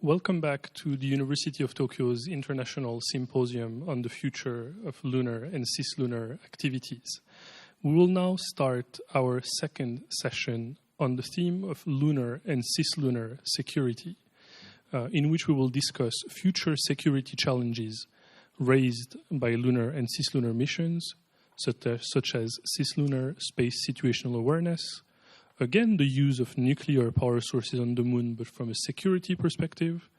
Welcome back to the University of Tokyo's International Symposium on the Future of Lunar and Cislunar Activities. We will now start our second session on the theme of Lunar and Cislunar Security, in which we will discuss future security challenges raised by lunar and cislunar missions, such as cislunar space situational awareness, again, the use of nuclear power sources on the moon, but from a security perspective,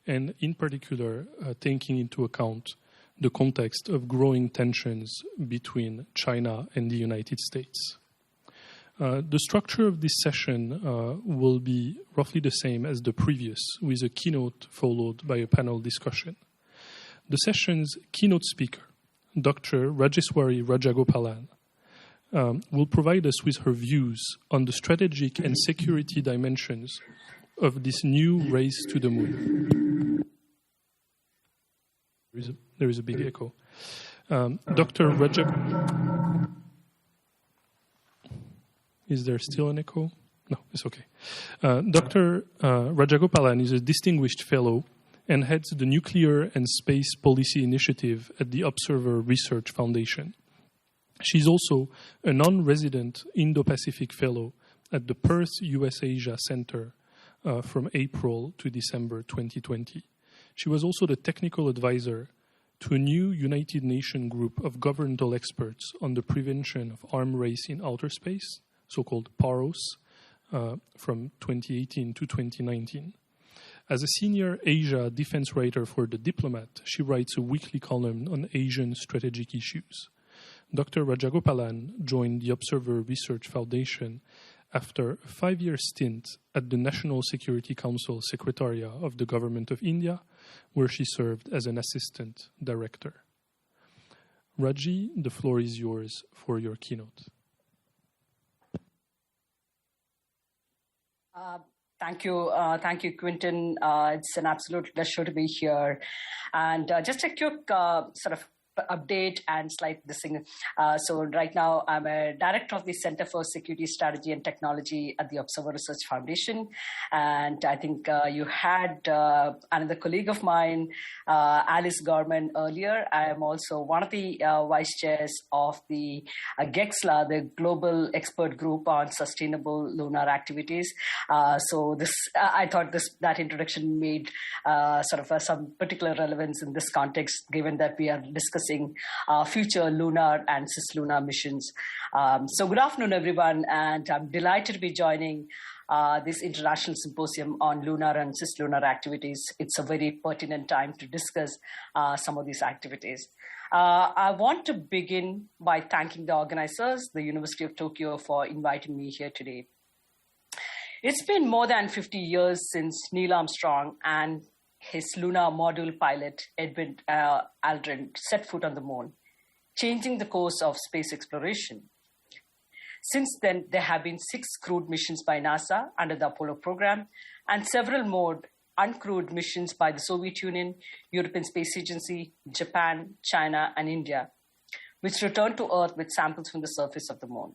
and in particular, taking into account the context of growing tensions between China and the United States. The structure of this session will be roughly the same as the previous, with a keynote followed by a panel discussion. The session's keynote speaker, Dr. Rajeswari Rajagopalan, will provide us with her views on the strategic and security dimensions of this new race to the moon. There is a big echo. Dr. Rajag... Is there still an echo? No, it's okay. Dr. Rajagopalan is a distinguished fellow and heads the Nuclear and Space Policy Initiative at the Observer Research Foundation. She's also a non-resident Indo-Pacific Fellow at the Perth US-Asia Center from April to December 2020. She was also the technical advisor to a new United Nations group of governmental experts on the prevention of arms race in outer space, so-called PAROS, from 2018 to 2019. As a senior Asia defense writer for The Diplomat, she writes a weekly column on Asian strategic issues. Dr. Rajagopalan joined the Observer Research Foundation after a 5-year stint at the National Security Council Secretariat of the Government of India, where she served as an assistant director. Raji, the floor is yours for your keynote. Thank you, Quintin. It's an absolute pleasure to be here. And just a quick sort of update and slide this thing. So right now, I'm a director of the Center for Security Strategy and Technology at the Observer Research Foundation. And I think you had another colleague of mine, Alice Gorman, earlier. I am also one of the vice chairs of the GEXLA, the Global Expert Group on Sustainable Lunar Activities. So this, I thought that introduction made sort of some particular relevance in this context, given that we are discussing future lunar and cislunar missions. So good afternoon, everyone, and I'm delighted to be joining this international symposium on lunar and cislunar activities. It's a very pertinent time to discuss some of these activities. I want to begin by thanking the organizers, the University of Tokyo, for inviting me here today. It's been more than 50 years since Neil Armstrong and his lunar module pilot, Edwin Aldrin, set foot on the moon, changing the course of space exploration. Since then, there have been 6 crewed missions by NASA under the Apollo program and several more uncrewed missions by the Soviet Union, European Space Agency, Japan, China, and India, which returned to Earth with samples from the surface of the moon.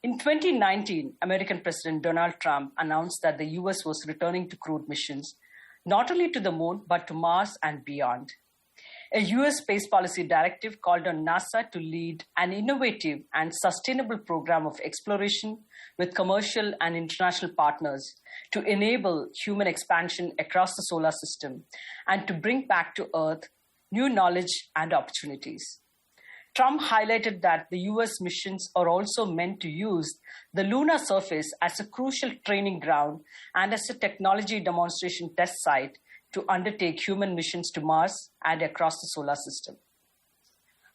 In 2019, American President Donald Trump announced that the US was returning to crewed missions, not only to the moon, but to Mars and beyond. A US space policy directive called on NASA to lead an innovative and sustainable program of exploration with commercial and international partners to enable human expansion across the solar system and to bring back to Earth new knowledge and opportunities. Trump highlighted that the US missions are also meant to use the lunar surface as a crucial training ground and as a technology demonstration test site to undertake human missions to Mars and across the solar system.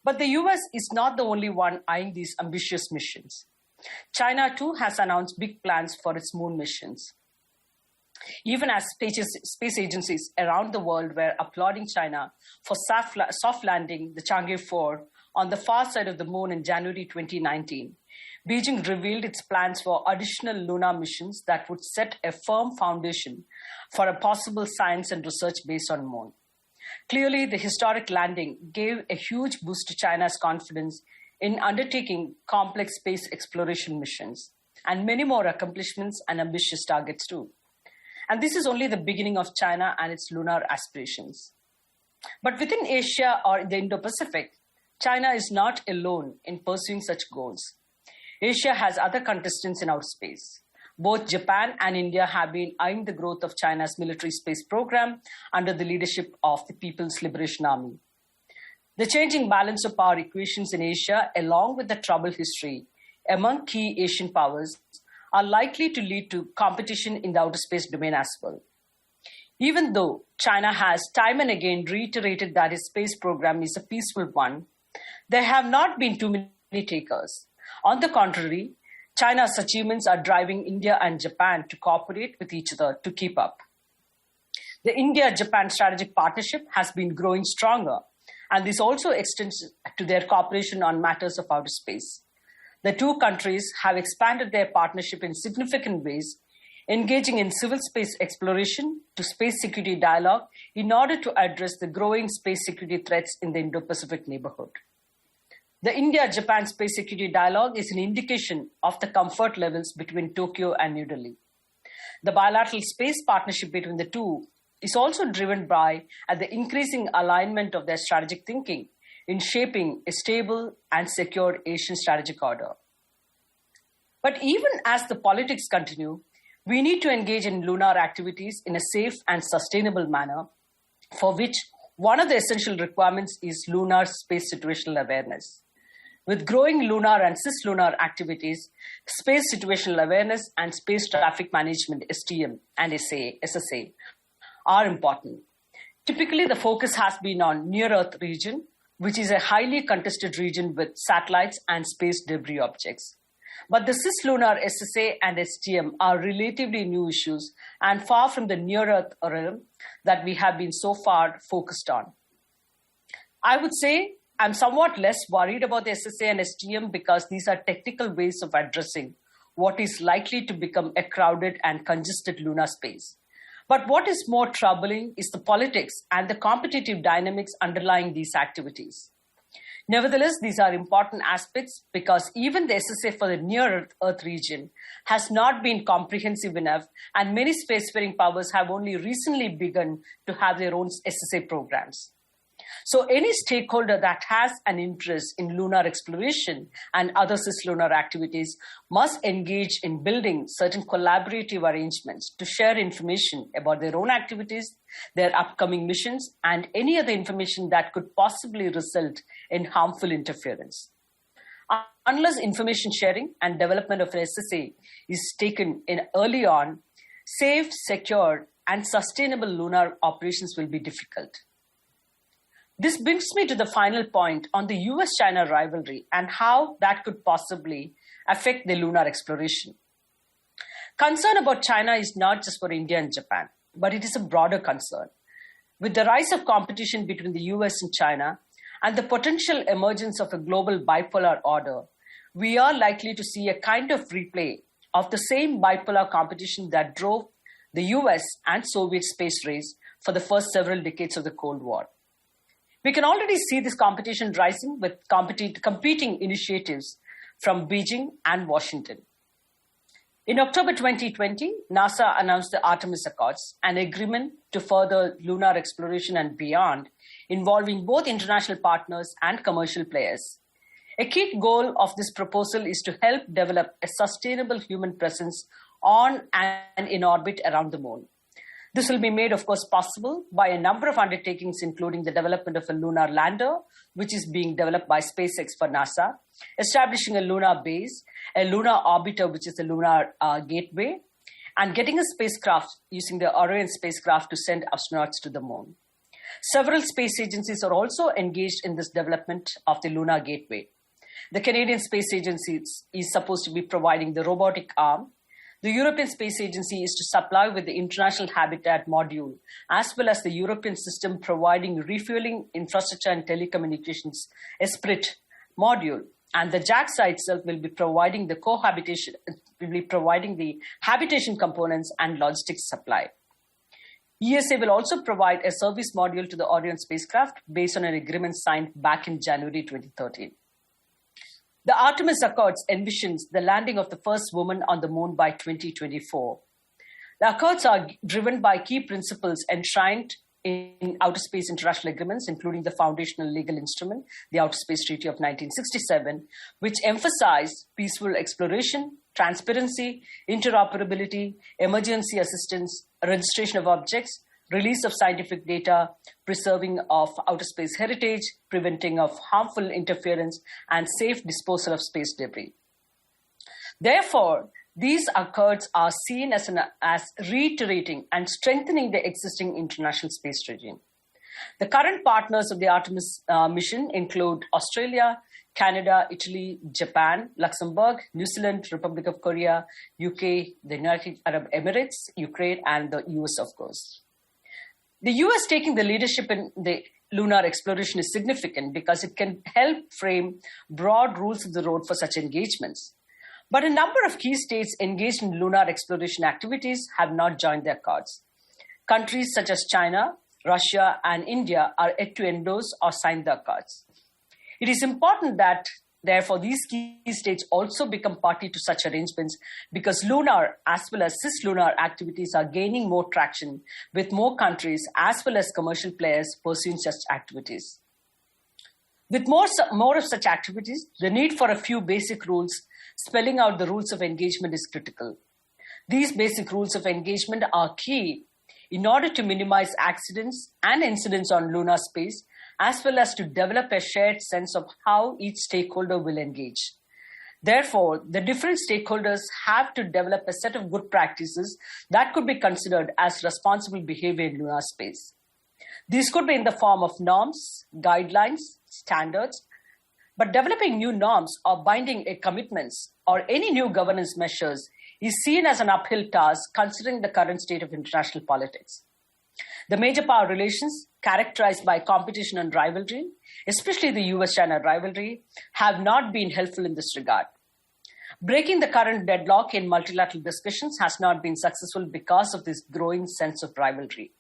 But the US is not the only one eyeing these ambitious missions. China too has announced big plans for its moon missions. Even as space agencies around the world were applauding China for soft landing the Chang'e 4 on the far side of the moon in January 2019, Beijing revealed its plans for additional lunar missions that would set a firm foundation for a possible science and research base on moon. Clearly, the historic landing gave a huge boost to China's confidence in undertaking complex space exploration missions, and many more accomplishments and ambitious targets too. And this is only the beginning of China and its lunar aspirations. But within Asia or the Indo-Pacific, China is not alone in pursuing such goals. Asia has other contestants in outer space. Both Japan and India have been eyeing the growth of China's military space program under the leadership of the People's Liberation Army. The changing balance of power equations in Asia, along with the troubled history among key Asian powers, are likely to lead to competition in the outer space domain as well. Even though China has time and again reiterated that its space program is a peaceful one, there have not been too many takers. On the contrary, China's achievements are driving India and Japan to cooperate with each other to keep up. The India-Japan strategic partnership has been growing stronger, and this also extends to their cooperation on matters of outer space. The two countries have expanded their partnership in significant ways, engaging in civil space exploration to space security dialogue in order to address the growing space security threats in the Indo-Pacific neighborhood. The India-Japan space security dialogue is an indication of the comfort levels between Tokyo and New Delhi. The bilateral space partnership between the two is also driven by the increasing alignment of their strategic thinking in shaping a stable and secure Asian strategic order. But even as the politics continue, we need to engage in lunar activities in a safe and sustainable manner, for which one of the essential requirements is lunar space situational awareness. With growing lunar and cislunar activities, space situational awareness and space traffic management (STM) and SSA are important. Typically, the focus has been on near-Earth region, which is a highly contested region with satellites and space debris objects. But the cislunar SSA and STM are relatively new issues and far from the near-Earth realm that we have been so far focused on. I would say I'm somewhat less worried about the SSA and STM because these are technical ways of addressing what is likely to become a crowded and congested lunar space. But what is more troubling is the politics and the competitive dynamics underlying these activities. Nevertheless, these are important aspects because even the SSA for the near-Earth region has not been comprehensive enough, and many spacefaring powers have only recently begun to have their own SSA programs. So any stakeholder that has an interest in lunar exploration and other cislunar activities must engage in building certain collaborative arrangements to share information about their own activities, their upcoming missions, and any other information that could possibly result in harmful interference. Unless information sharing and development of an SSA is taken in early on, safe, secure, and sustainable lunar operations will be difficult. This brings me to the final point on the US-China rivalry and how that could possibly affect the lunar exploration. Concern about China is not just for India and Japan, but it is a broader concern. With the rise of competition between the US and China and the potential emergence of a global bipolar order, we are likely to see a kind of replay of the same bipolar competition that drove the US and Soviet space race for the first several decades of the Cold War. We can already see this competition rising with competing initiatives from Beijing and Washington. In October 2020, NASA announced the Artemis Accords, an agreement to further lunar exploration and beyond, involving both international partners and commercial players. A key goal of this proposal is to help develop a sustainable human presence on and in orbit around the moon. This will be made, of course, possible by a number of undertakings, including the development of a lunar lander, which is being developed by SpaceX for NASA, establishing a lunar base, a lunar orbiter, which is the lunar gateway, and getting a spacecraft using the Orion spacecraft to send astronauts to the moon. Several space agencies are also engaged in this development of the lunar gateway. The Canadian Space Agency is supposed to be providing the robotic arm. The European Space Agency is to supply with the International Habitat Module, as well as the European system providing refueling infrastructure and telecommunications ESPRIT module. And the JAXA itself will be providing the habitation components and logistics supply. ESA will also provide a service module to the Orion spacecraft based on an agreement signed back in January 2013. The Artemis Accords envisions the landing of the first woman on the moon by 2024. The accords are driven by key principles enshrined in outer space international agreements, including the foundational legal instrument, the Outer Space Treaty of 1967, which emphasize peaceful exploration, transparency, interoperability, emergency assistance, registration of objects, release of scientific data, preserving of outer space heritage, preventing of harmful interference, and safe disposal of space debris. Therefore, these accords are seen as reiterating and strengthening the existing international space regime. The current partners of the Artemis mission include Australia, Canada, Italy, Japan, Luxembourg, New Zealand, Republic of Korea, UK, the United Arab Emirates, Ukraine, and the US, of course. The US taking the leadership in the lunar exploration is significant because it can help frame broad rules of the road for such engagements. But a number of key states engaged in lunar exploration activities have not joined the accords. Countries such as China, Russia, and India are yet to endorse or sign the accords. It is important that, therefore, these key states also become party to such arrangements because lunar as well as cislunar activities are gaining more traction with more countries as well as commercial players pursuing such activities. With more of such activities, the need for a few basic rules spelling out the rules of engagement is critical. These basic rules of engagement are key in order to minimize accidents and incidents on lunar space, as well as to develop a shared sense of how each stakeholder will engage. Therefore, the different stakeholders have to develop a set of good practices that could be considered as responsible behavior in lunar space. These could be in the form of norms, guidelines, standards, but developing new norms or binding commitments or any new governance measures is seen as an uphill task considering the current state of international politics. The major power relations, characterized by competition and rivalry, especially the US-China rivalry, have not been helpful in this regard. Breaking the current deadlock in multilateral discussions has not been successful because of this growing sense of rivalry.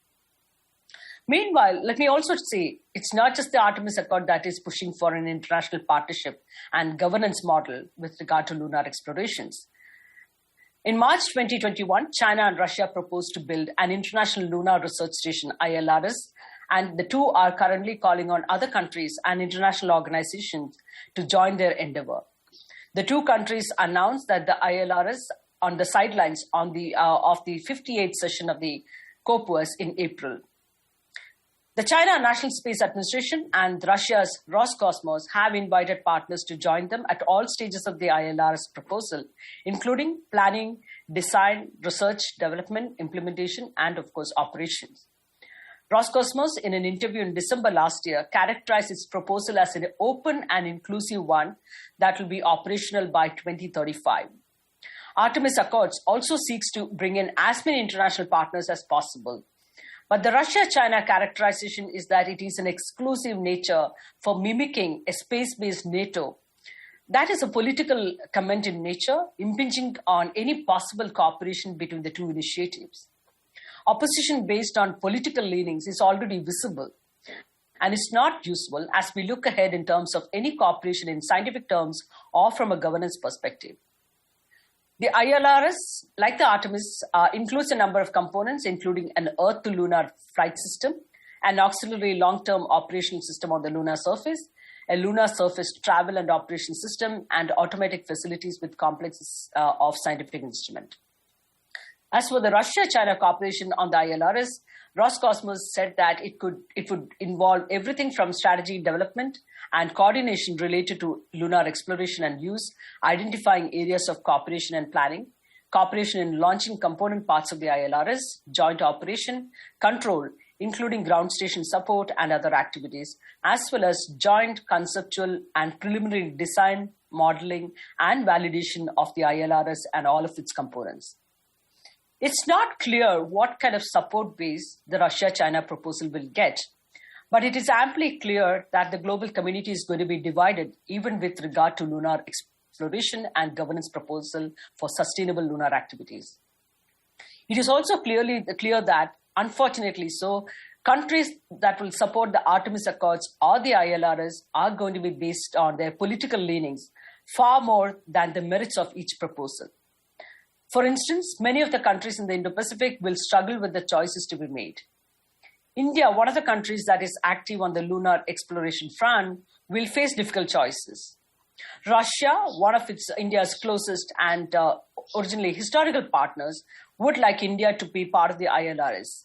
Meanwhile, let me also say, it's not just the Artemis Accord that is pushing for an international partnership and governance model with regard to lunar explorations. In March 2021, China and Russia proposed to build an international lunar research station, ILRS, and the two are currently calling on other countries and international organizations to join their endeavor. The two countries announced that the ILRS on the sidelines of the 58th session of the COPUOS in April. The China National Space Administration and Russia's Roscosmos have invited partners to join them at all stages of the ILRS proposal, including planning, design, research, development, implementation, and, of course, operations. Roscosmos, in an interview in December last year, characterized its proposal as an open and inclusive one that will be operational by 2035. Artemis Accords also seeks to bring in as many international partners as possible. But the Russia-China characterization is that it is an exclusive nature for mimicking a space-based NATO. That is a political comment in nature, impinging on any possible cooperation between the two initiatives. Opposition based on political leanings is already visible and is not useful as we look ahead in terms of any cooperation in scientific terms or from a governance perspective. The ILRS, like the Artemis, includes a number of components, including an Earth-to-lunar flight system, an auxiliary long-term operational system on the lunar surface, a lunar surface travel and operation system, and automatic facilities with complexes of scientific instrument. As for the Russia-China cooperation on the ILRS, Roscosmos said that it would involve everything from strategy development and coordination related to lunar exploration and use, identifying areas of cooperation and planning, cooperation in launching component parts of the ILRS, joint operation, control, including ground station support and other activities, as well as joint conceptual and preliminary design, modeling, and validation of the ILRS and all of its components. It's not clear what kind of support base the Russia-China proposal will get, but it is amply clear that the global community is going to be divided even with regard to lunar exploration and governance proposal for sustainable lunar activities. It is also clear that, unfortunately so, countries that will support the Artemis Accords or the ILRS are going to be based on their political leanings far more than the merits of each proposal. For instance, many of the countries in the Indo-Pacific will struggle with the choices to be made. India, one of the countries that is active on the lunar exploration front, will face difficult choices. Russia, one of India's closest and originally historical partners, would like India to be part of the ILRS.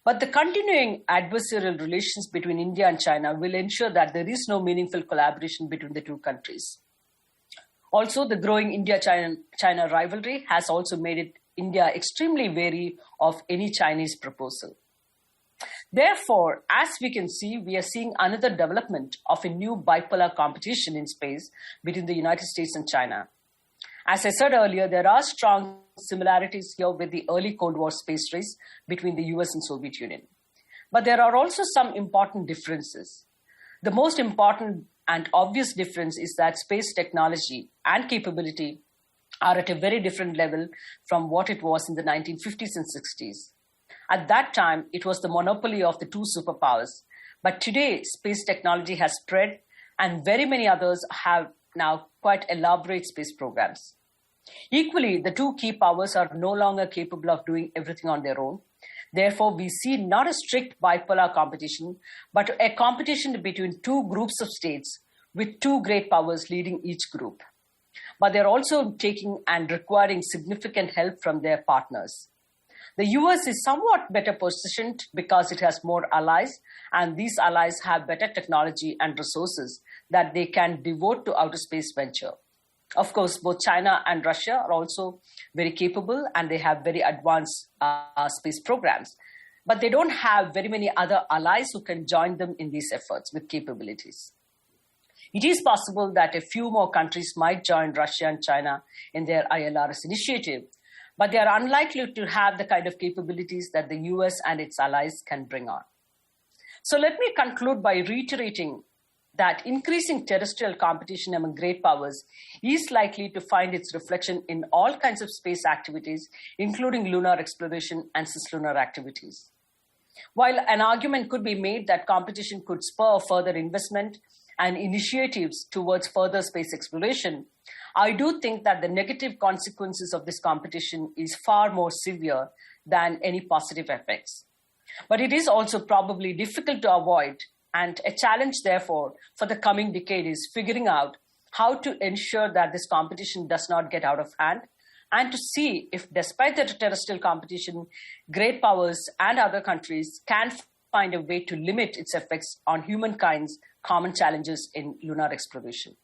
But the continuing adversarial relations between India and China will ensure that there is no meaningful collaboration between the two countries. Also, the growing India-China rivalry has also made India extremely wary of any Chinese proposal. Therefore, as we can see, we are seeing another development of a new bipolar competition in space between the United States and China. As I said earlier, there are strong similarities here with the early Cold War space race between the US and Soviet Union. But there are also some important differences. The most important and obvious difference is that space technology and capability are at a very different level from what it was in the 1950s and 60s. At that time, it was the monopoly of the two superpowers. But today, space technology has spread, and very many others have now quite elaborate space programs. Equally, the two key powers are no longer capable of doing everything on their own. Therefore, we see not a strict bipolar competition, but a competition between two groups of states with two great powers leading each group. But they're also taking and requiring significant help from their partners. The US is somewhat better positioned because it has more allies, and these allies have better technology and resources that they can devote to outer space venture. Of course, both China and Russia are also very capable, and they have very advanced space programs. But they don't have very many other allies who can join them in these efforts with capabilities. It is possible that a few more countries might join Russia and China in their ILRS initiative, but they are unlikely to have the kind of capabilities that the US and its allies can bring on. So let me conclude by reiterating that increasing terrestrial competition among great powers is likely to find its reflection in all kinds of space activities, including lunar exploration and cislunar activities. While an argument could be made that competition could spur further investment and initiatives towards further space exploration, I do think that the negative consequences of this competition is far more severe than any positive effects. But it is also probably difficult to avoid, and a challenge, therefore, for the coming decade is figuring out how to ensure that this competition does not get out of hand, and to see if, despite the terrestrial competition, great powers and other countries can find a way to limit its effects on humankind's common challenges in lunar exploration.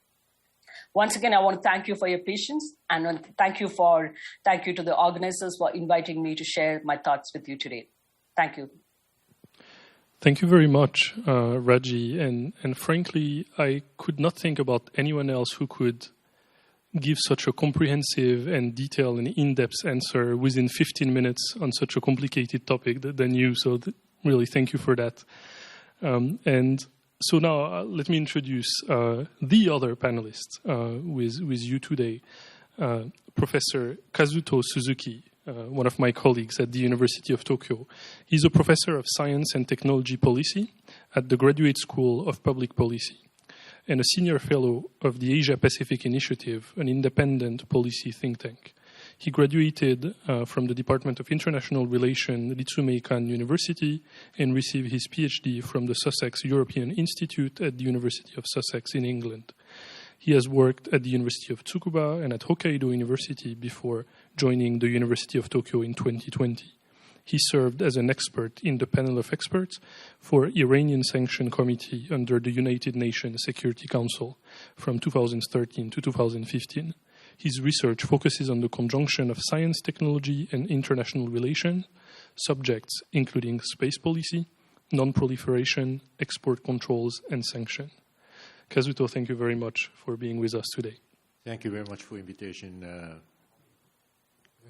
Once again, I want to thank you for your patience, and thank you to the organizers for inviting me to share my thoughts with you today. Thank you. Thank you very much, Raji. And frankly, I could not think about anyone else who could give such a comprehensive and detailed and in-depth answer within 15 minutes on such a complicated topic than you. So really, thank you for that. And so now let me introduce the other panelist with you today, Professor Kazuto Suzuki, one of my colleagues at the University of Tokyo. He's a professor of science and technology policy at the Graduate School of Public Policy and a senior fellow of the Asia-Pacific Initiative, an independent policy think tank. He graduated from the Department of International Relations, Ritsumeikan University, and received his PhD from the Sussex European Institute at the University of Sussex in England. He has worked at the University of Tsukuba and at Hokkaido University before joining the University of Tokyo in 2020. He served as an expert in the panel of experts for Iranian Sanction Committee under the United Nations Security Council from 2013 to 2015. His research focuses on the conjunction of science, technology, and international relations, subjects including space policy, non-proliferation, export controls, and sanction. Kazuto, thank you very much for being with us today. Thank you very much for the invitation,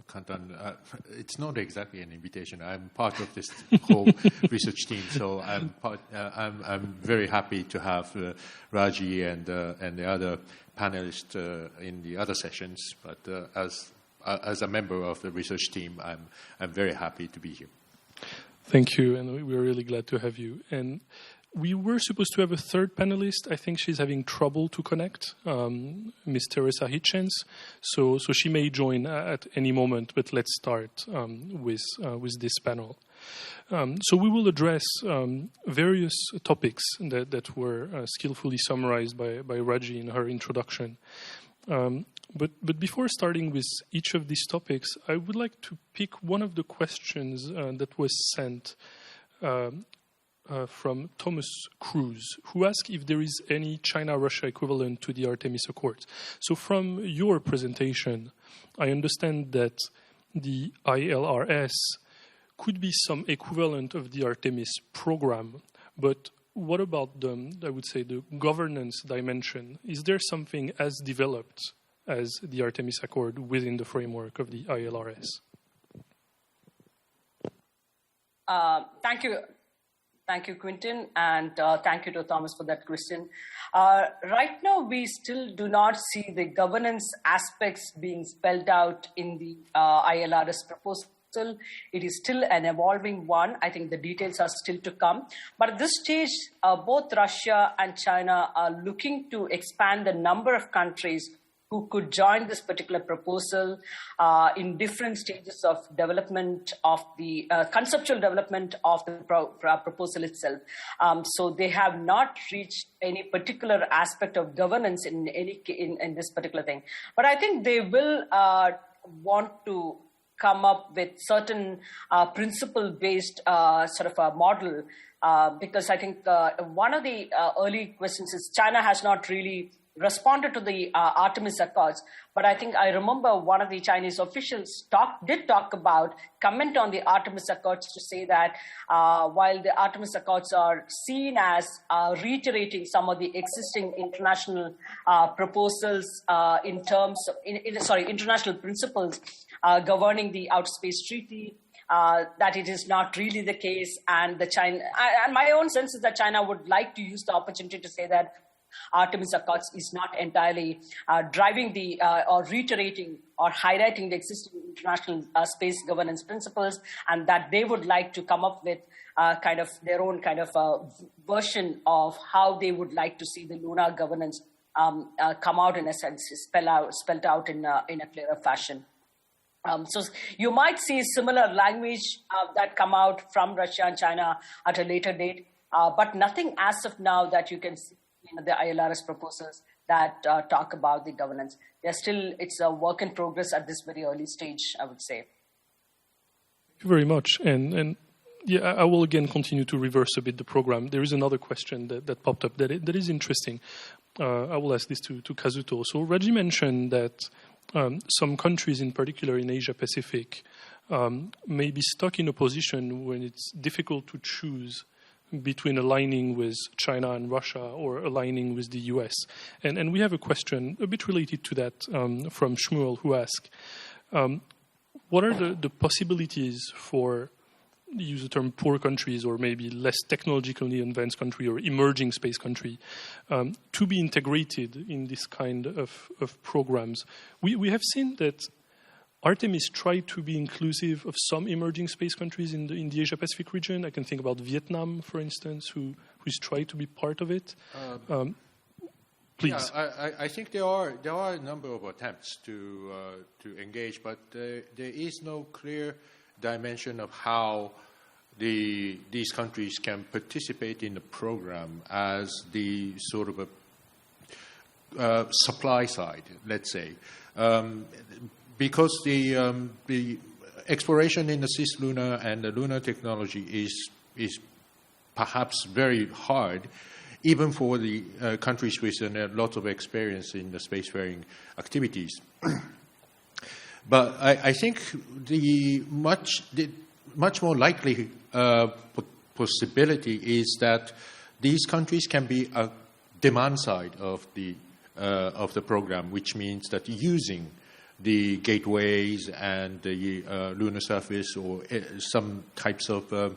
Kantan. It's not exactly an invitation. I'm part of this whole research team, so I'm very happy to have Raji and the other panelists in the other sessions. But as a member of the research team, I'm very happy to be here. Thank you, and we're really glad to have you. And We were supposed to have a third panelist. I think she's having trouble to connect, Ms. Teresa Hitchens. So she may join at any moment, but let's start with this panel. So we will address various topics that were skillfully summarized by Raji in her introduction. But before starting with each of these topics, I would like to pick one of the questions that was sent from Thomas Cruz, who asked if there is any China-Russia equivalent to the Artemis Accords. So from your presentation, I understand that the ILRS could be some equivalent of the Artemis program, but what about the governance dimension? Is there something as developed as the Artemis Accord within the framework of the ILRS? Thank you, Quintin, and thank you to Thomas for that question. Right now, we still do not see the governance aspects being spelled out in the ILRS proposal. It is still an evolving one. I think the details are still to come. But at this stage, both Russia and China are looking to expand the number of countries who could join this particular proposal in different stages of development of the conceptual development of the proposal itself. So they have not reached any particular aspect of governance in this particular thing. But I think they will want to come up with certain principle-based sort of a model because I think one of the early questions is China has not really responded to the Artemis Accords, but I think I remember one of the Chinese officials comment on the Artemis Accords to say that while the Artemis Accords are seen as reiterating some of the existing international proposals in terms of, international principles governing the Outer Space Treaty, that it is not really the case, and my own sense is that China would like to use the opportunity to say that Artemis Accords is not entirely driving or reiterating or highlighting the existing international space governance principles, and that they would like to come up with kind of their own kind of version of how they would like to see the lunar governance come out, in a sense, spelled out in a clearer fashion. So you might see similar language that come out from Russia and China at a later date, but nothing as of now that you can see in the ILRS proposals that talk about the governance. It's a work in progress at this very early stage, I would say. Thank you very much. And yeah, I will again continue to reverse a bit the program. There is another question that popped up that is interesting. I will ask this to Kazuto. So Raji mentioned that some countries, in particular in Asia Pacific, may be stuck in a position when it's difficult to choose between aligning with China and Russia or aligning with the US. And we have a question a bit related to that from Shmuel, who asked, what are the possibilities for, use the term poor countries or maybe less technologically advanced country or emerging space country to be integrated in this kind of programs? We have seen that Artemis tried to be inclusive of some emerging space countries in the Asia-Pacific region. I can think about Vietnam, for instance, who's tried to be part of it. Please. Yeah, I think there are a number of attempts to engage, but there is no clear dimension of how these countries can participate in the program as the sort of a supply side, let's say. Because the exploration in the cislunar and the lunar technology is perhaps very hard, even for the countries with a lot of experience in the spacefaring activities. But I think the much more likely possibility is that these countries can be a demand side of the program, which means that using the gateways and the lunar surface or some types of,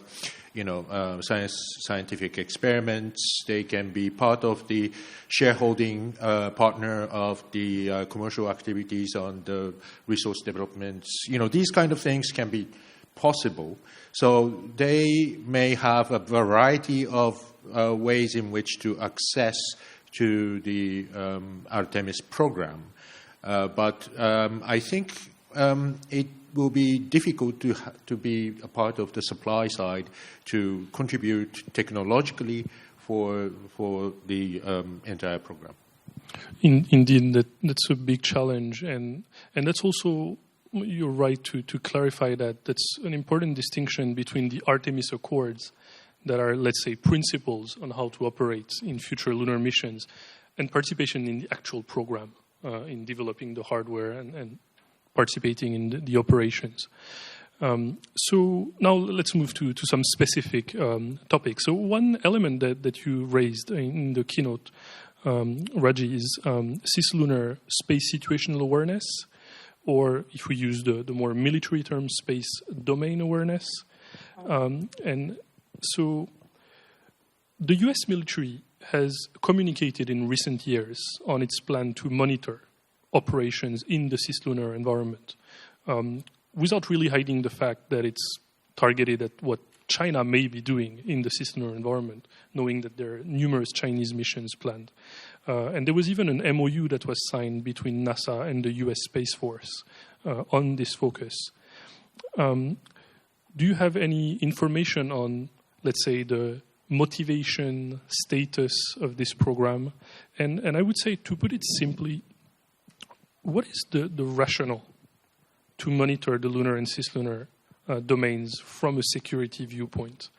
scientific experiments. They can be part of the shareholding partner of the commercial activities on the resource developments. These kind of things can be possible. So they may have a variety of ways in which to access to the Artemis program. But I think it will be difficult to be a part of the supply side to contribute technologically for the entire program. Indeed, that's a big challenge, and that's also, you're right to clarify that's an important distinction between the Artemis Accords that are, let's say, principles on how to operate in future lunar missions, and participation in the actual program, in developing the hardware and participating in the operations. So now let's move to some specific topics. So one element that you raised in the keynote, Raji, is cislunar space situational awareness, or if we use the more military term, space domain awareness. And so the US military has communicated in recent years on its plan to monitor operations in the cislunar environment, without really hiding the fact that it's targeted at what China may be doing in the cislunar environment, knowing that there are numerous Chinese missions planned. And there was even an MOU that was signed between NASA and the US Space Force on this focus. Do you have any information on, let's say, the motivation status of this program? And I would say, to put it simply, what is the rationale to monitor the lunar and cislunar domains from a security viewpoint?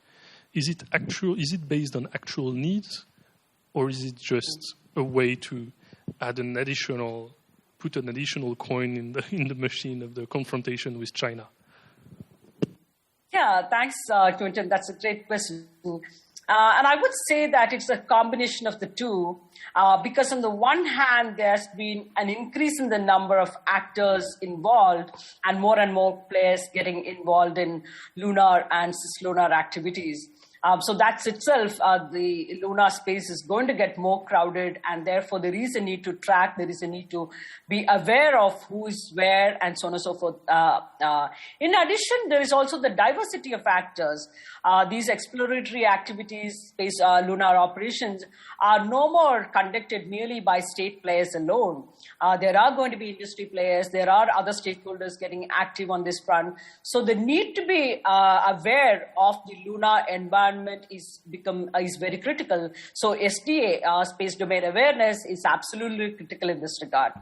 Is it based on actual needs, or is it just a way to add put an additional coin in the machine of the confrontation with China? Yeah, thanks, Quintin. That's a great question. And I would say that it's a combination of the two, because on the one hand, there's been an increase in the number of actors involved and more players getting involved in lunar and cislunar activities. So that's itself, the lunar space is going to get more crowded, and therefore there is a need to track, there is a need to be aware of who is where, and so on and so forth. In addition, there is also the diversity of actors. These exploratory activities, space lunar operations, are no more conducted merely by state players alone. There are going to be industry players, there are other stakeholders getting active on this front. So the need to be aware of the lunar environment is very critical. So SDA, space domain awareness, is absolutely critical in this regard.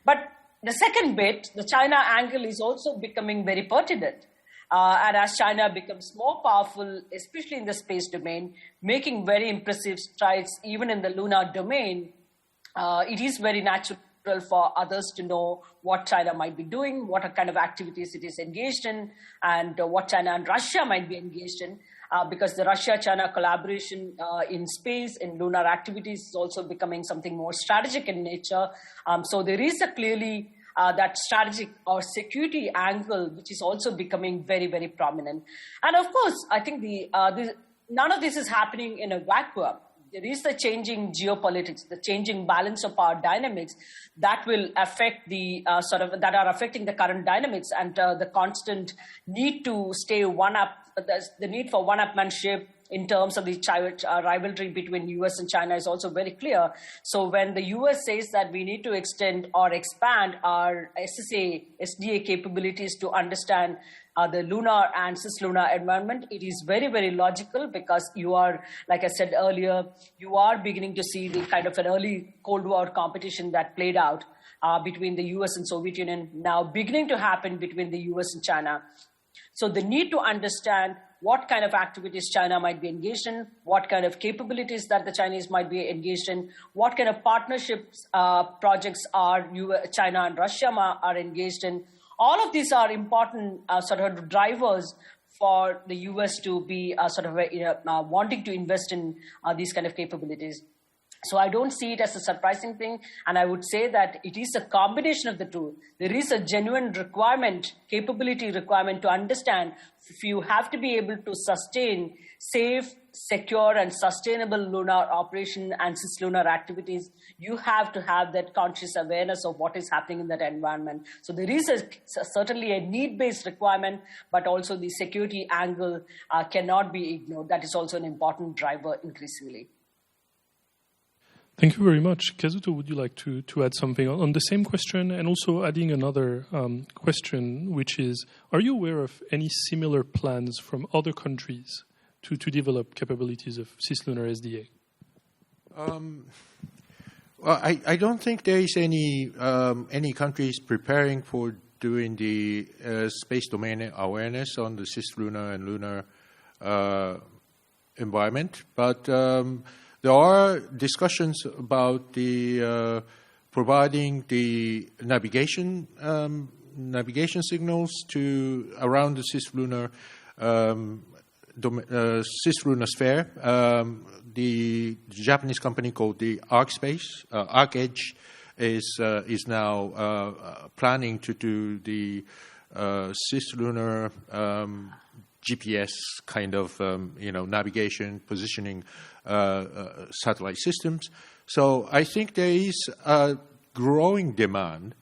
But the second bit, the China angle, is also becoming very pertinent. And as China becomes more powerful, especially in the space domain, making very impressive strides even in the lunar domain, it is very natural for others to know what China might be doing, what kind of activities it is engaged in, and what China and Russia might be engaged in, because the Russia-China collaboration in space, in lunar activities, is also becoming something more strategic in nature. So there is clearly that strategic or security angle, which is also becoming very, very prominent. And of course, I think none of this is happening in a vacuum. There is the changing geopolitics, the changing balance of power dynamics that will affect that are affecting the current dynamics, and the constant need to stay one-up, the need for one-upmanship in terms of the rivalry between US and China is also very clear. So when the US says that we need to extend or expand our SDA capabilities to understand the lunar and cislunar environment, it is very, very logical, because you are, like I said earlier, you are beginning to see the kind of an early Cold War competition that played out between the US and Soviet Union, now beginning to happen between the US and China. So the need to understand what kind of activities China might be engaged in, what kind of capabilities that the Chinese might be engaged in, what kind of partnerships projects China and Russia are engaged in. All of these are important sort of drivers for the US to be wanting to invest in these kind of capabilities. So I don't see it as a surprising thing, and I would say that it is a combination of the two. There is a genuine requirement, capability requirement to understand if you have to be able to sustain safe, secure, and sustainable lunar operation and cislunar activities, you have to have that conscious awareness of what is happening in that environment. So there is certainly a need-based requirement, but also the security angle cannot be ignored. That is also an important driver increasingly. Thank you very much. Kazuto, would you like to add something on the same question, and also adding another question, which is, are you aware of any similar plans from other countries to develop capabilities of cislunar SDA? Well, I don't think there is any countries preparing for doing the space domain awareness on the cislunar and lunar environment, but there are discussions about the providing the navigation signals to around the cislunar sphere. The Japanese company called the ArcEdge is now planning to do the cislunar GPS kind of navigation positioning satellite systems. So I think there is a growing demand,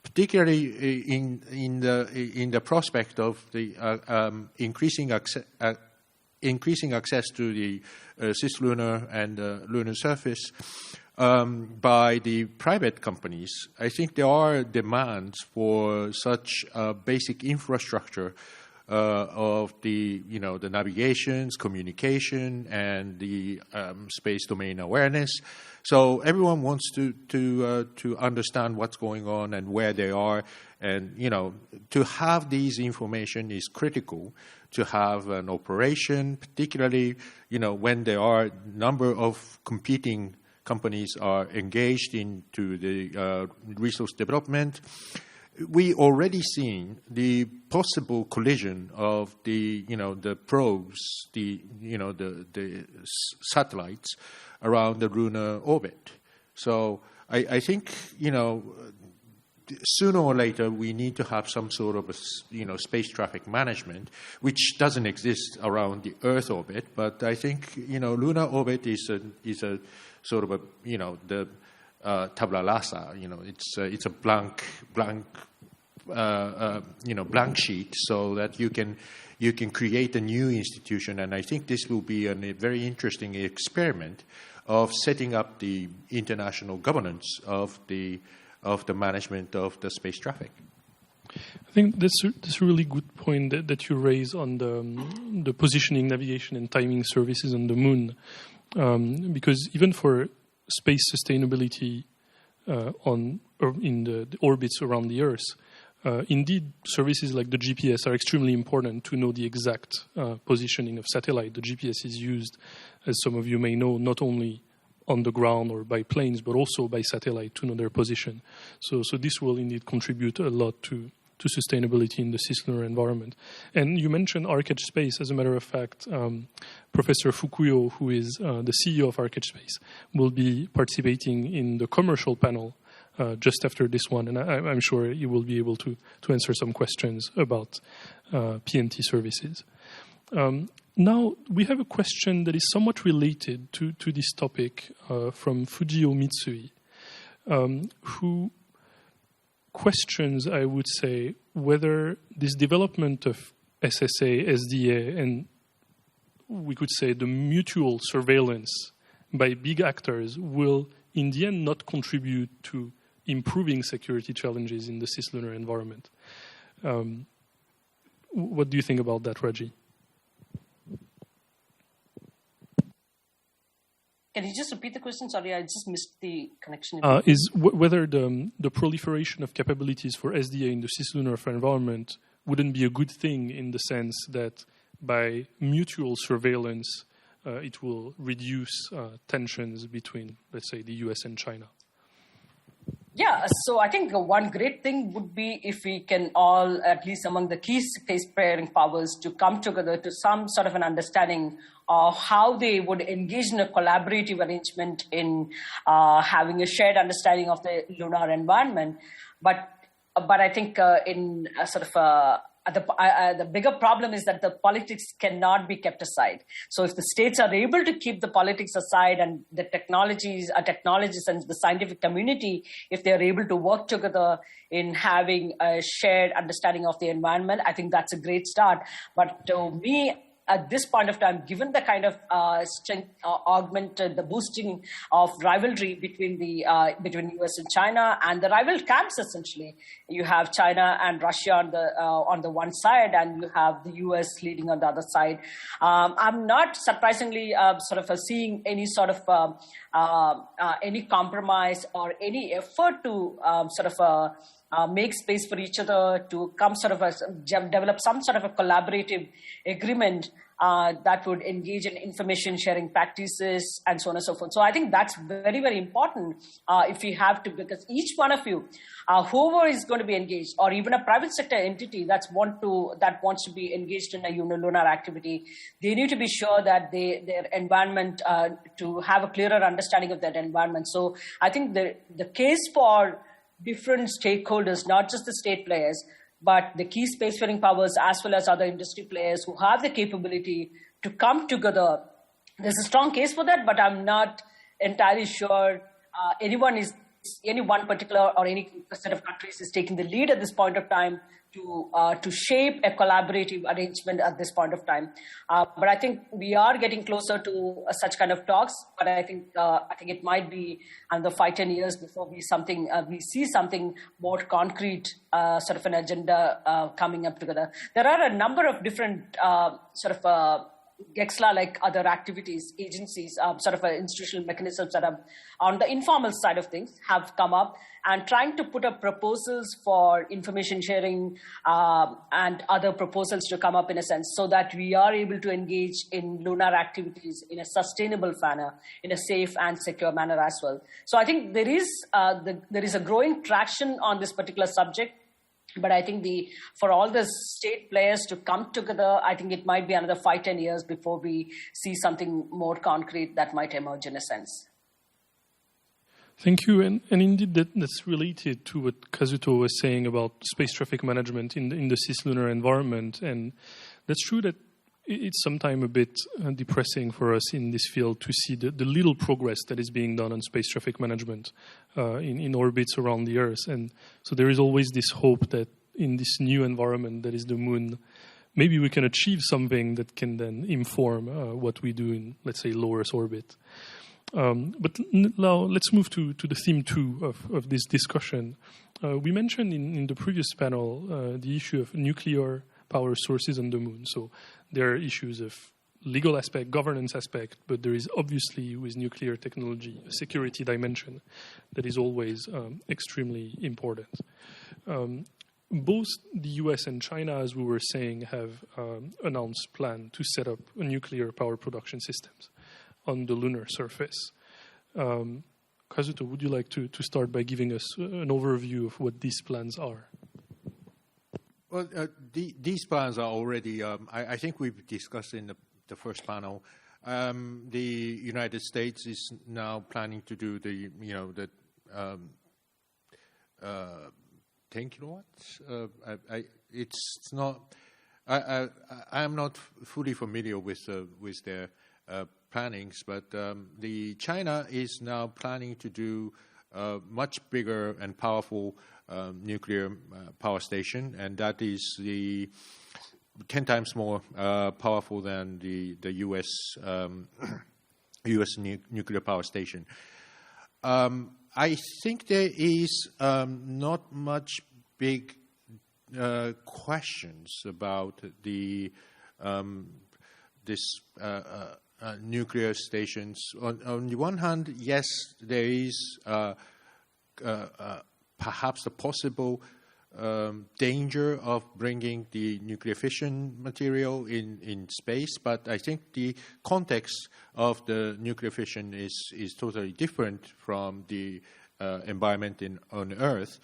particularly in the prospect of the increasing access to the cislunar and lunar surface by the private companies. I think there are demands for such basic infrastructure of the navigations, communication, and the space domain awareness. So everyone wants to understand what's going on and where they are, and to have these information is critical to have an operation, particularly when there are a number of competing companies are engaged into the resource development. We already seen the possible collision of the probes, the satellites around the lunar orbit. So I think sooner or later we need to have some sort of space traffic management, which doesn't exist around the Earth orbit. But I think lunar orbit is a sort of the tabula rasa. It's a blank sheet, so that you can create a new institution. And I think this will be a very interesting experiment of setting up the international governance of the management of the space traffic. I think that's a really good point that you raise on the positioning, navigation, and timing services on the moon, because even for space sustainability in the orbits around the Earth, indeed, services like the GPS are extremely important to know the exact positioning of satellite. The GPS is used, as some of you may know, not only on the ground or by planes, but also by satellite to know their position. So this will indeed contribute a lot to sustainability in the cislunar environment. And you mentioned ArcEdge Space. As a matter of fact, Professor Fukuyo, who is the CEO of ArcEdge Space, will be participating in the commercial panel just after this one, and I'm sure you will be able to answer some questions about PNT services. Now, we have a question that is somewhat related to this topic from Fujio Mitsui, who questions, I would say, whether this development of SSA, SDA, and we could say the mutual surveillance by big actors will, in the end, not contribute to improving security challenges in the cislunar environment. What do you think about that, Raji? Can you just repeat the question? Sorry, I just missed the connection. Whether the proliferation of capabilities for SDA in the cislunar environment wouldn't be a good thing, in the sense that by mutual surveillance, it will reduce tensions between, let's say, the US and China. Yeah, so I think one great thing would be if we can all, at least among the key spacefaring powers, to come together to some sort of an understanding of how they would engage in a collaborative arrangement in having a shared understanding of the lunar environment. But I think in a sort of the bigger problem is that the politics cannot be kept aside. So if the states are able to keep the politics aside and the technologists and the scientific community, if they are able to work together in having a shared understanding of the environment, I think that's a great start. But to me, at this point of time, given the kind of strength, augmented the boosting of rivalry between the between US and China and the rival camps, essentially, you have China and Russia on the one side, and you have the US leading on the other side. I'm not surprisingly sort of seeing any sort of any compromise or any effort to make space for each other to come develop some sort of a collaborative agreement that would engage in information sharing practices and so on and so forth. So I think that's very, very important if we have to, because each one of you, whoever is going to be engaged, or even a private sector entity that wants to be engaged in a lunar activity, they need to be sure that their environment, to have a clearer understanding of that environment. So I think the case for different stakeholders, not just the state players, but the key spacefaring powers as well as other industry players who have the capability to come together. There's a strong case for that, but I'm not entirely sure any one particular or any set of countries is taking the lead at this point of time to shape a collaborative arrangement at this point of time. But I think we are getting closer to such kind of talks. But I think it might be another 5-10 years before we see something more concrete, sort of an agenda coming up together. There are a number of different GEXLA, like other activities, agencies, sort of institutional mechanisms that are on the informal side of things have come up and trying to put up proposals for information sharing and other proposals to come up in a sense so that we are able to engage in lunar activities in a sustainable manner, in a safe and secure manner as well. So I think there is a growing traction on this particular subject. But I think for all the state players to come together, I think it might be another 5-10 years before we see something more concrete that might emerge in a sense. Thank you. And indeed, that's related to what Kazuto was saying about space traffic management in the cislunar environment. And that's true that it's sometimes a bit depressing for us in this field to see the little progress that is being done on space traffic management in orbits around the Earth. And so there is always this hope that in this new environment that is the Moon, maybe we can achieve something that can then inform what we do in, let's say, low Earth orbit. But now let's move to the theme 2 of this discussion. We mentioned in the previous panel the issue of nuclear power sources on the Moon. So there are issues of legal aspect, governance aspect, but there is obviously with nuclear technology a security dimension that is always extremely important. Both the US and China, as we were saying, have announced plan to set up a nuclear power production systems on the lunar surface. Kazuto, would you like to start by giving us an overview of what these plans are? Well, these plans are already, I think we've discussed in the first panel. The United States is now planning to do the 10 kilowatts. It's not. I am not fully familiar with their plannings, but the China is now planning to do a much bigger and powerful nuclear power station, and that is the 10 times more powerful than the U.S. Nuclear power station. I think there is not much big questions about the nuclear stations. On the one hand, yes, there is perhaps the possible danger of bringing the nuclear fission material in space, but I think the context of the nuclear fission is totally different from the environment on Earth,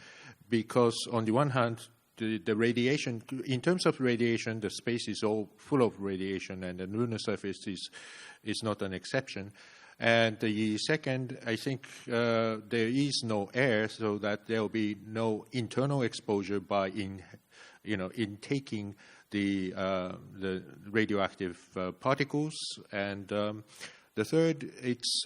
because on the one hand, the radiation, in terms of radiation, the space is all full of radiation, and the lunar surface is not an exception. And the second, I think there is no air, so that there will be no internal exposure by intaking the radioactive particles. And the third, it's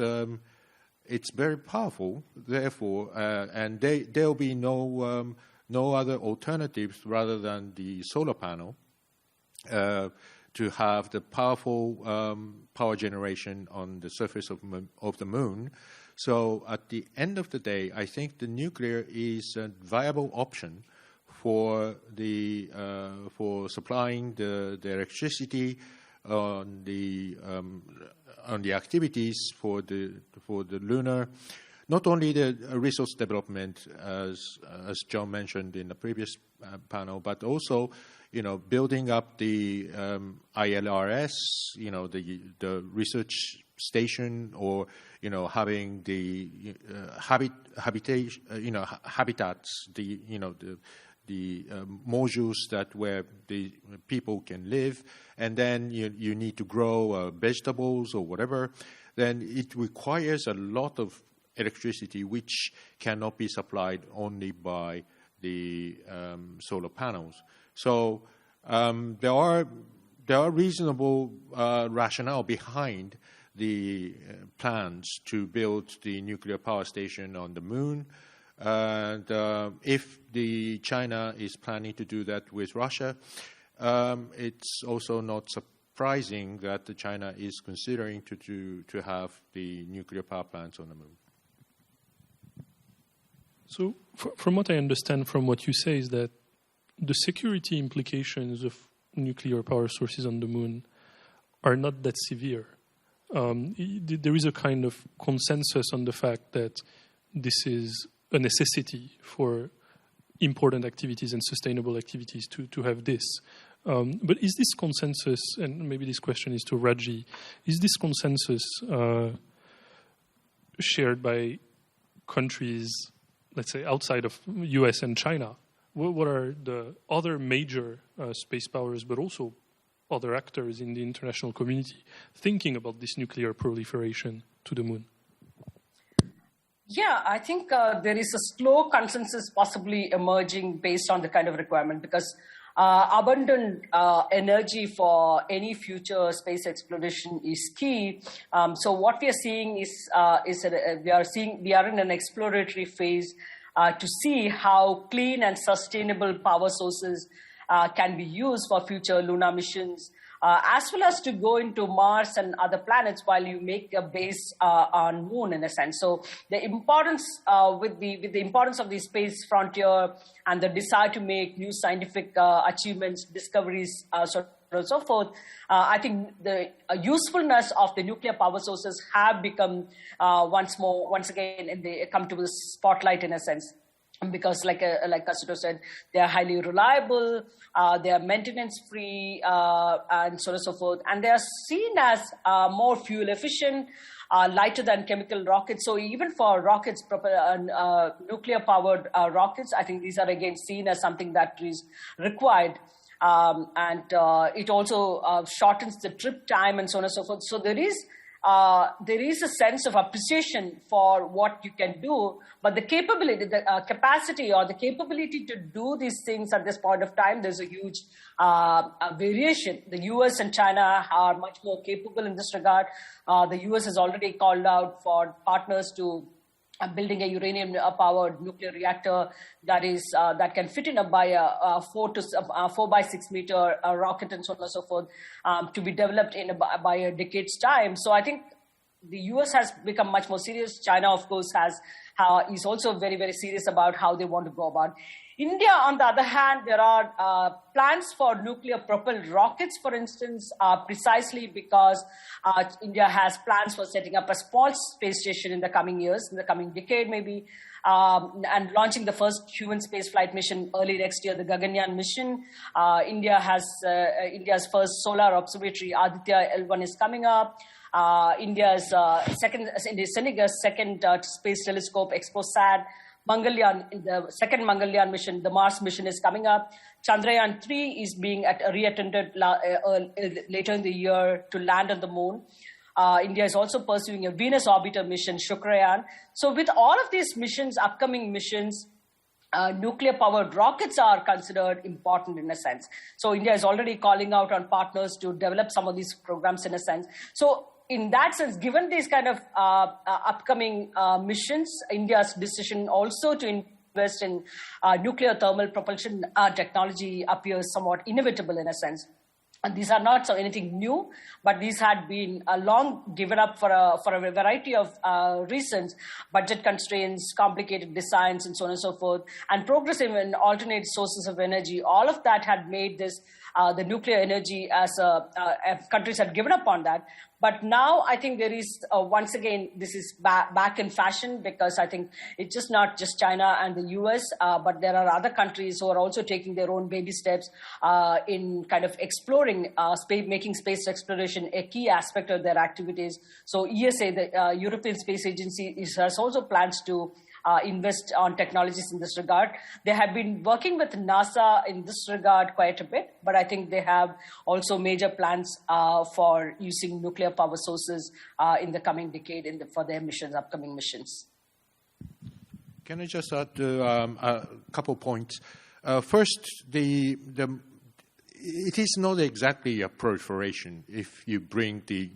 very powerful, therefore, and there will be no other alternatives rather than the solar panel to have the powerful power generation on the surface of the moon. So at the end of the day, I think the nuclear is a viable option for supplying the electricity on the activities for the lunar. Not only the resource development, as John mentioned in the previous panel, but also, building up the ILRS, the research station, or having the habitats, the modules where the people can live, and then you need to grow vegetables or whatever. Then it requires a lot of electricity, which cannot be supplied only by the solar panels. So there are reasonable rationale behind the plans to build the nuclear power station on the moon. And if China is planning to do that with Russia, it's also not surprising that China is considering to have the nuclear power plants on the moon. So from what I understand from what you say is that the security implications of nuclear power sources on the moon are not that severe. There is a kind of consensus on the fact that this is a necessity for important activities and sustainable activities to have this. But is this consensus, and maybe this question is to Raji, is this consensus shared by countries, let's say, outside of US and China? What are the other major space powers, but also other actors in the international community thinking about this nuclear proliferation to the moon? Yeah, I think there is a slow consensus possibly emerging based on the kind of requirement, because abundant energy for any future space exploration is key. So what we are seeing is we are in an exploratory phase to see how clean and sustainable power sources can be used for future lunar missions, as well as to go into Mars and other planets while you make a base on Moon, in a sense. So the importance with the importance of the space frontier and the desire to make new scientific achievements, discoveries, so on and so forth, I think the usefulness of the nuclear power sources have become once again come to the spotlight, in a sense. Because, like Kasuto said, they are highly reliable, they are maintenance-free, and so on and so forth. And they are seen as more fuel efficient, lighter than chemical rockets. So even for rockets, nuclear-powered rockets, I think these are again seen as something that is required. And it also shortens the trip time and so on and so forth. So there is a sense of appreciation for what you can do, but the capability, the capacity or the capability to do these things at this point of time, there's a huge variation. The US and China are much more capable in this regard. The US has already called out for partners to building a uranium-powered nuclear reactor that can fit in by a 4 by 6 meter rocket and so on and so forth, to be developed by a decade's time. So I think the US has become much more serious. China, of course, is also very, very serious about how they want to go about. India, on the other hand, there are plans for nuclear-propelled rockets, for instance, precisely because India has plans for setting up a small space station in the coming years, in the coming decade maybe. and launching the first human spaceflight mission early next year, the Gaganyaan mission. India has India's first solar observatory, Aditya L1, is coming up. India is sending a second space telescope, XPOSAT. Mangalyaan, the second Mangalyaan mission, the Mars mission, is coming up. Chandrayaan 3 is being reattended later in the year to land on the moon. India is also pursuing a Venus orbiter mission, Shukrayaan. So with all of these missions, upcoming missions, nuclear-powered rockets are considered important in a sense. So India is already calling out on partners to develop some of these programs in a sense. So in that sense, given these kind of upcoming missions, India's decision also to invest in nuclear thermal propulsion technology appears somewhat inevitable in a sense. And these are not anything new, but these had been long given up for a variety of reasons: budget constraints, complicated designs, and so on and so forth, and progressive and alternate sources of energy. All of that had made this the nuclear energy as countries had given up on that. But now I think there is, once again, this is back in fashion, because I think it's just not just China and the US, but there are other countries who are also taking their own baby steps in kind of exploring, making space exploration a key aspect of their activities. So ESA, the European Space Agency, has also plans to invest on technologies in this regard. They have been working with NASA in this regard quite a bit, but I think they have also major plans for using nuclear power sources in the coming decade for their missions, upcoming missions. Can I just add a couple points? First, it is not exactly a proliferation if you bring the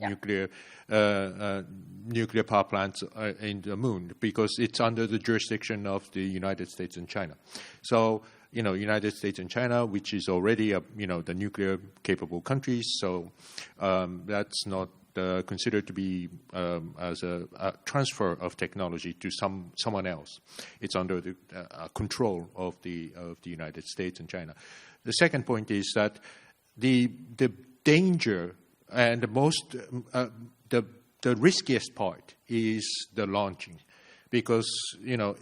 nuclear power plants in the moon, because it's under the jurisdiction of the United States and China. So, United States and China, which is already the nuclear capable countries, so that's not considered to be as a transfer of technology to someone else. It's under the control of the United States and China. The second point is that the danger and the riskiest part is the launching, because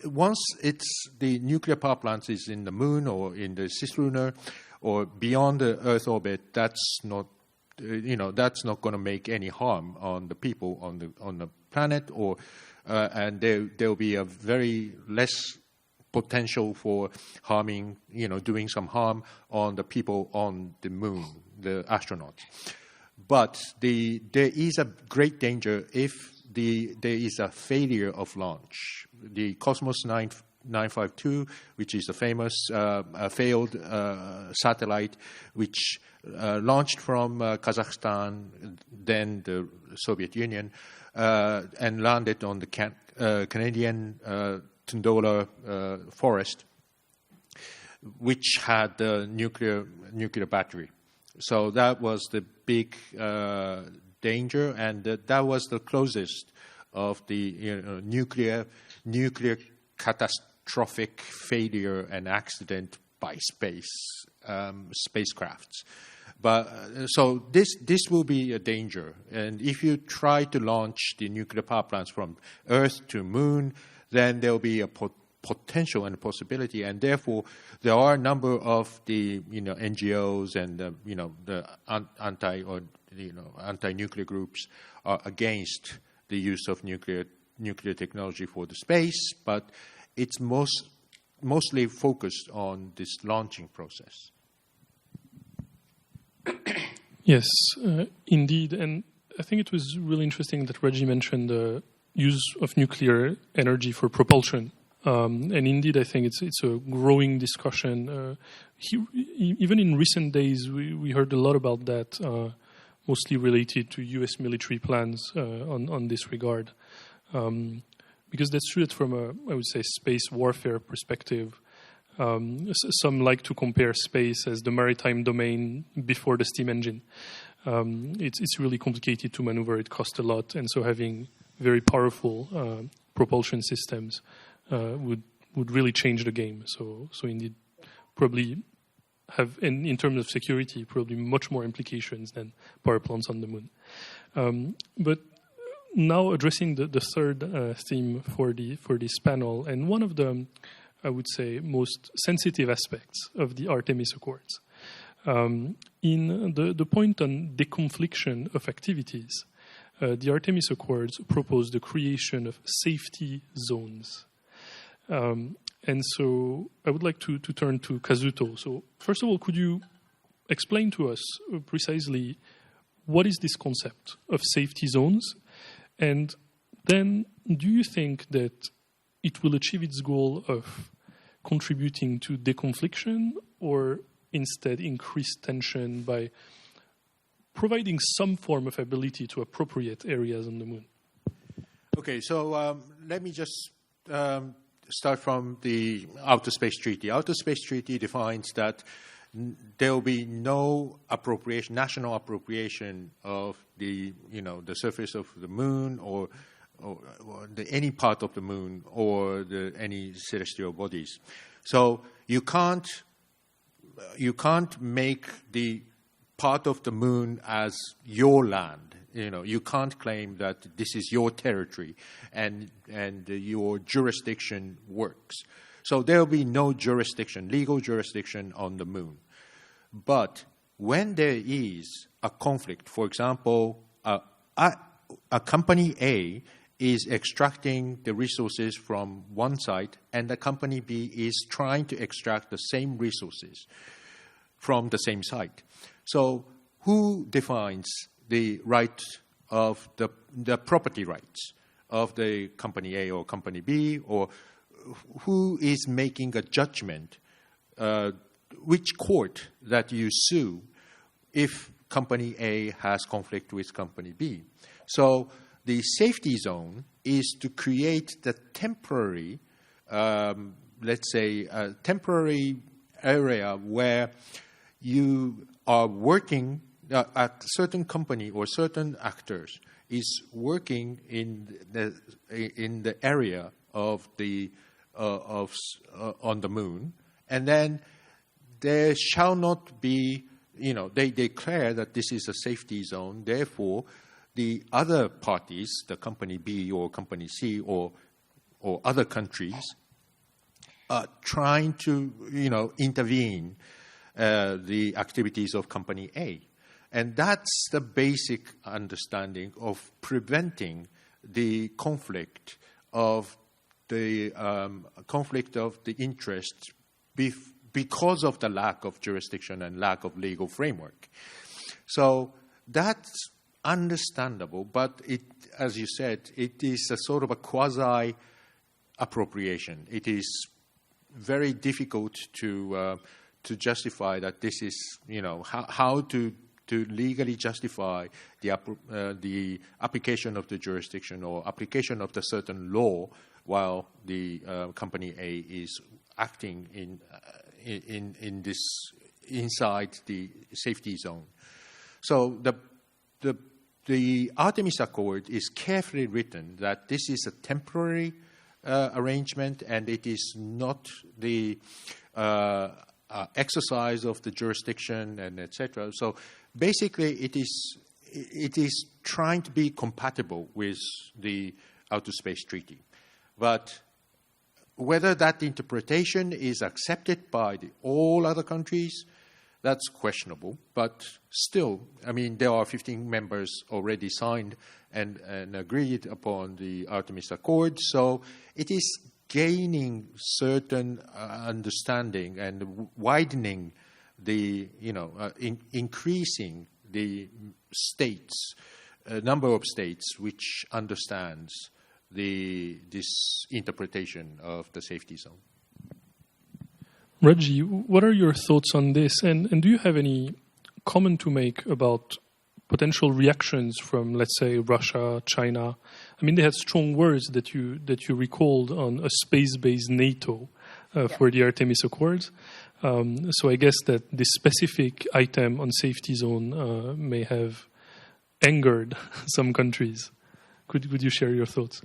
once it's the nuclear power plants is in the moon or in the cislunar or beyond the Earth orbit, that's not going to make any harm on the people on the planet, or and there will be a very less potential for harming, doing some harm on the people on the moon, the astronauts. But there is a great danger if there is a failure of launch. The Cosmos 952, which is a famous failed satellite, which launched from Kazakhstan, then the Soviet Union, and landed on the Canadian Tundola forest, which had the nuclear battery. So that was the big danger, and that was the closest of the nuclear catastrophic failure and accident by spacecrafts. But so this will be a danger, and if you try to launch the nuclear power plants from Earth to Moon, then there will be a potential and a possibility, and therefore there are a number of the NGOs and the anti-nuclear groups are against the use of nuclear technology for the space, but it's mostly focused on this launching process. Yes, indeed, and I think it was really interesting that Reggie mentioned the use of nuclear energy for propulsion. And indeed, I think it's a growing discussion. Even in recent days, we heard a lot about that, mostly related to U.S. military plans on this regard. Because that's true that from a, I would say, space warfare perspective, some like to compare space as the maritime domain before the steam engine. It's really complicated to maneuver. It costs a lot, and so having very powerful propulsion systems would really change the game. So indeed, probably have in terms of security, probably much more implications than power plants on the moon. But now addressing the third theme for this panel, and one of the, I would say, most sensitive aspects of the Artemis Accords. In the point on deconfliction of activities, the Artemis Accords propose the creation of safety zones. And so I would like to turn to Kazuto. So first of all, could you explain to us precisely what is this concept of safety zones? And then do you think that it will achieve its goal of contributing to deconfliction, or instead increase tension by providing some form of ability to appropriate areas on the moon? Okay, so let me just start from the Outer Space Treaty. Outer Space Treaty defines that there will be no appropriation, national appropriation of the surface of the moon or any part of the moon or any celestial bodies. So you can't make the part of the moon as your land. You can't claim that this is your territory and your jurisdiction works. So there will be no jurisdiction, legal jurisdiction on the moon. But when there is a conflict, for example, a company A is extracting the resources from one site, and the company B is trying to extract the same resources from the same site. So who defines the right of the property rights of the company A or company B, or who is making a judgment, which court that you sue if company A has conflict with company B? So the safety zone is to create the temporary, let's say, a temporary area where you are working, a certain company or certain actors is working in the area of on the moon, and then there shall not be, they declare that this is a safety zone. Therefore, the other parties, the company B or company C or other countries, are trying to intervene the activities of company A. And that's the basic understanding of preventing the conflict of the interests because of the lack of jurisdiction and lack of legal framework. So that's understandable, but as you said, it is a sort of a quasi-appropriation. It is very difficult to justify that this is, how to legally justify the application of the jurisdiction or application of the certain law while the company A is acting in this inside the safety zone. So the Artemis Accord is carefully written that this is a temporary arrangement, and it is not the exercise of the jurisdiction and etc. So basically, it is trying to be compatible with the Outer Space Treaty, but whether that interpretation is accepted by all other countries, that's questionable. But still, there are 15 members already signed and agreed upon the Artemis Accord, so it is gaining certain understanding and widening the, increasing the states, number of states which understands this interpretation of the safety zone. Reggie, what are your thoughts on this? And do you have any comment to make about potential reactions from, let's say, Russia, China? They had strong words that you recalled on a space-based NATO for the Artemis Accords. So I guess that this specific item on safety zone may have angered some countries. Could you share your thoughts?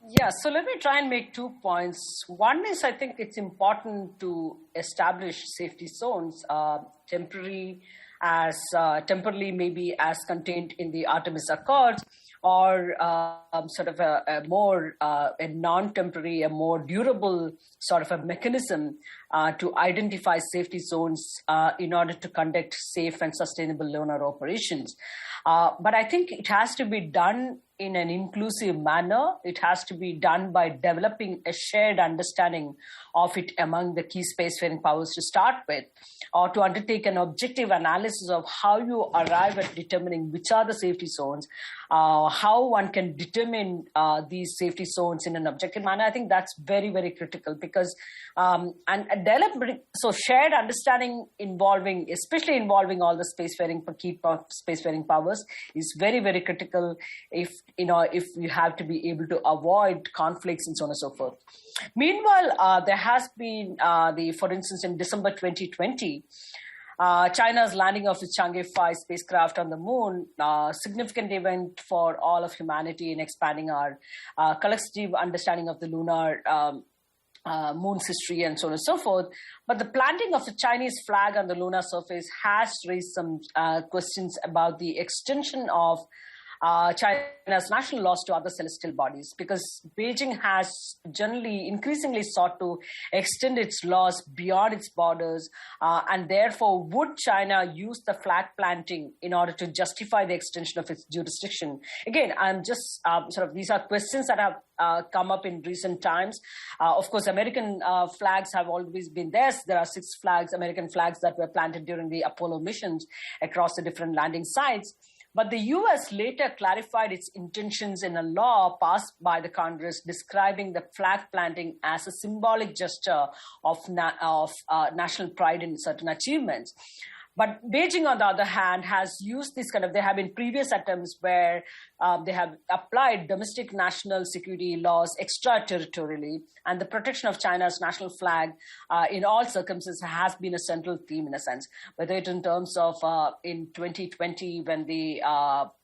Yeah, so let me try and make 2 points. One is, I think it's important to establish safety zones, temporary as temporarily maybe as contained in the Artemis Accords, or sort of a more a non-temporary, a more durable sort of a mechanism to identify safety zones in order to conduct safe and sustainable lunar operations. But I think it has to be done in an inclusive manner. It has to be done by developing a shared understanding of it among the key spacefaring powers to start with, or to undertake an objective analysis of how you arrive at determining which are the safety zones, how one can determine these safety zones in an objective manner. I think that's very, very critical because so shared understanding especially involving all the key spacefaring powers is very, very critical if you have to be able to avoid conflicts and so on and so forth. Meanwhile, there has been for instance, in December 2020, China's landing of its Chang'e 5 spacecraft on the moon, significant event for all of humanity in expanding our collective understanding of the lunar moon's history and so on and so forth. But the planting of the Chinese flag on the lunar surface has raised some questions about the extension of China's national laws to other celestial bodies, because Beijing has generally increasingly sought to extend its laws beyond its borders, and therefore would China use the flag planting in order to justify the extension of its jurisdiction? Again, I'm just these are questions that have come up in recent times. Of course, American flags have always been there. There are 6 American flags that were planted during the Apollo missions across the different landing sites. But the US later clarified its intentions in a law passed by the Congress describing the flag planting as a symbolic gesture of national pride in certain achievements. But Beijing, on the other hand, has used this there have been previous attempts where they have applied domestic national security laws extraterritorially, and the protection of China's national flag in all circumstances has been a central theme in a sense, whether it in terms of in 2020 when the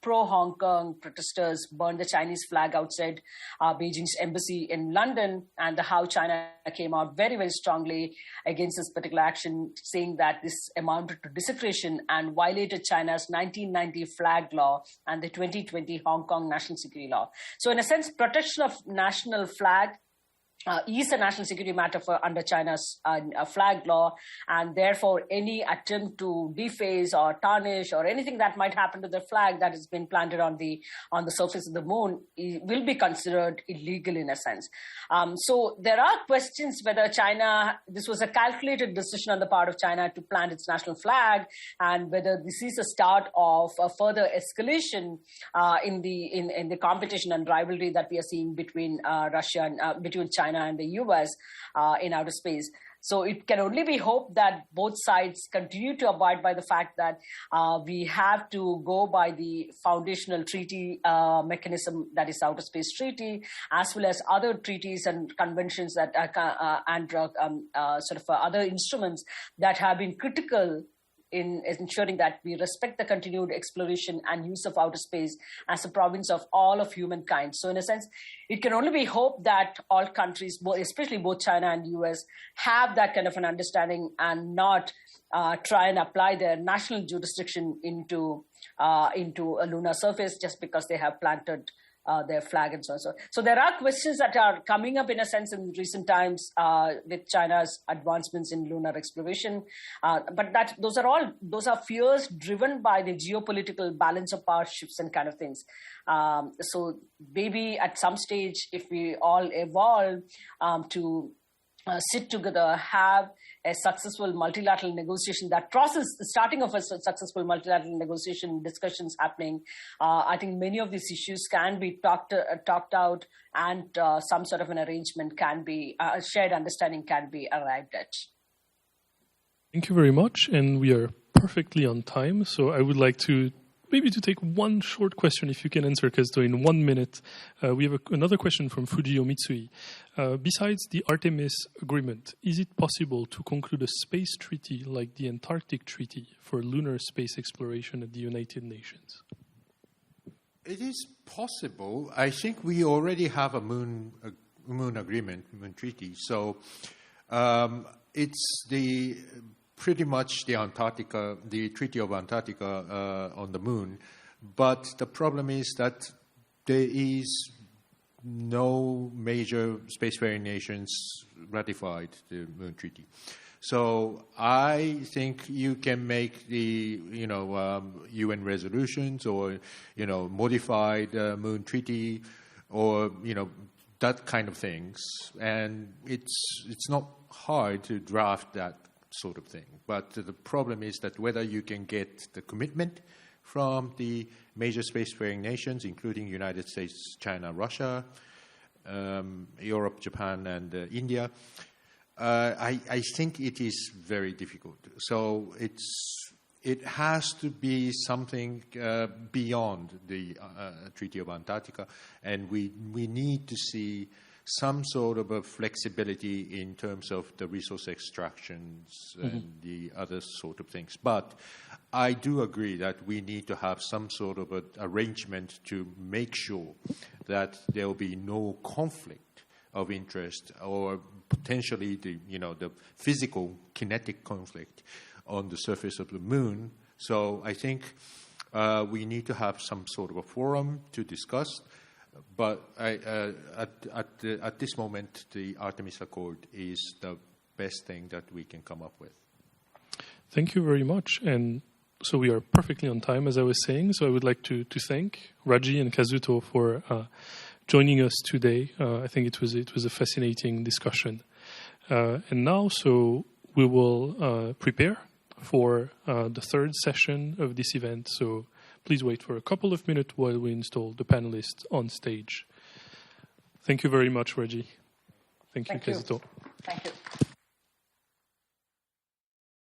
pro-Hong Kong protesters burned the Chinese flag outside Beijing's embassy in London, and how China came out very, very strongly against this particular action, saying that this amounted to desecration and violated China's 1990 flag law and the 2020 Hong Kong national security law. So in a sense, protection of national flag is a national security matter under China's flag law, and therefore any attempt to deface or tarnish or anything that might happen to the flag that has been planted on the surface of the moon will be considered illegal in a sense. So there are questions whether this was a calculated decision on the part of China to plant its national flag, and whether this is a start of a further escalation in the competition and rivalry that we are seeing between Russia and between China and the US in outer space. So it can only be hoped that both sides continue to abide by the fact that we have to go by the foundational treaty mechanism, that is Outer Space Treaty, as well as other treaties and conventions that other instruments that have been critical in ensuring that we respect the continued exploration and use of outer space as a province of all of humankind. So in a sense, it can only be hoped that all countries, especially both China and US, have that kind of an understanding and not try and apply their national jurisdiction into a lunar surface just because they have planted their flag and so on. So there are questions that are coming up in a sense in recent times with China's advancements in lunar exploration. But those are fears driven by the geopolitical balance of power shifts and kind of things. So maybe at some stage, if we all evolve to sit together, have a successful multilateral negotiation, that process, the starting of a successful multilateral negotiation discussions happening, I think many of these issues can be talked out, and some sort of an arrangement can be, a shared understanding can be arrived at. Thank you very much, and we are perfectly on time, so I would like to take one short question if you can answer, because in 1 minute we have another question from Fujio Mitsui. Besides the Artemis agreement, is it possible to conclude a space treaty like the Antarctic Treaty for lunar space exploration at the United Nations? It is possible. I think we already have a moon agreement, moon treaty. So it's the pretty much the Antarctica, the Treaty of Antarctica on the moon. But the problem is that there is no major spacefaring nations ratified the Moon Treaty. So I think you can make the UN resolutions or modified Moon Treaty or that kind of things, and it's not hard to draft that sort of thing. But the problem is that whether you can get the commitment from the major spacefaring nations, including United States, China, Russia, Europe, Japan, and India. I think it is very difficult. So it has to be something beyond the Treaty of Antarctica, and we need to see some sort of a flexibility in terms of the resource extractions and the other sort of things. But I do agree that we need to have some sort of an arrangement to make sure that there will be no conflict of interest or potentially the physical kinetic conflict on the surface of the moon. So I think we need to have some sort of a forum to discuss. But at this moment, the Artemis Accord is the best thing that we can come up with. Thank you very much. And so we are perfectly on time, as I was saying. So I would like to thank Raji and Kazuto for joining us today. I think it was a fascinating discussion. And now, so we will prepare for the third session of this event. So please wait for a couple of minutes while we install the panelists on stage. Thank you very much, Raji. Thank you, Kazuto. Thank you.